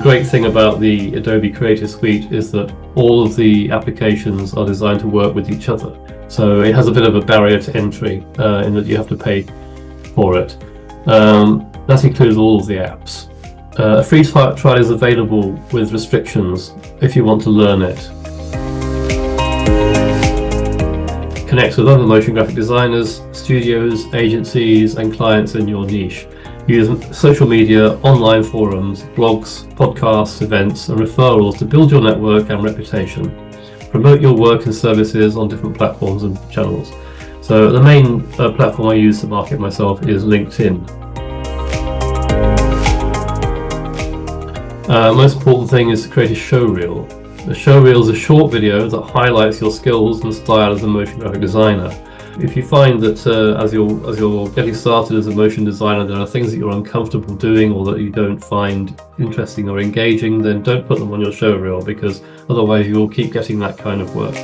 great thing about the Adobe Creative Suite is that all of the applications are designed to work with each other. So it has a bit of a barrier to entry in that you have to pay for it. That includes all of the apps. A free trial is available with restrictions if you want to learn it. Connect with other motion graphic designers, studios, agencies and clients in your niche. Use social media, online forums, blogs, podcasts, events and referrals to build your network and reputation. Promote your work and services on different platforms and channels. So the main platform I use to market myself is LinkedIn. Most important thing is to create a showreel. A showreel is a short video that highlights your skills and style as a motion graphic designer. If you find that as you're getting started as a motion designer, there are things that you're uncomfortable doing or that you don't find interesting or engaging, then don't put them on your showreel, because otherwise you'll keep getting that kind of work.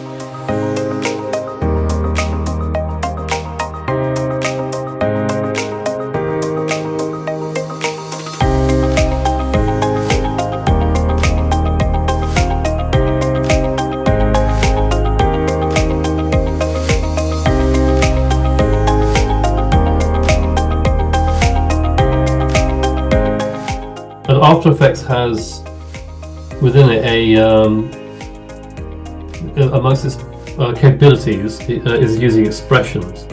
After Effects has within it amongst its capabilities is using expressions.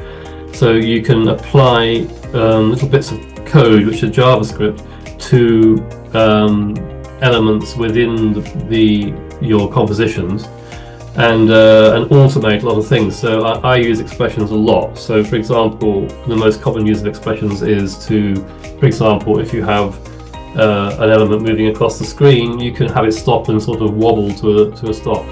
So you can apply little bits of code, which are JavaScript, to elements within your compositions and automate a lot of things. So I use expressions a lot. So for example, the most common use of expressions is to, for example, if you have an element moving across the screen, you can have it stop and sort of wobble to a stop.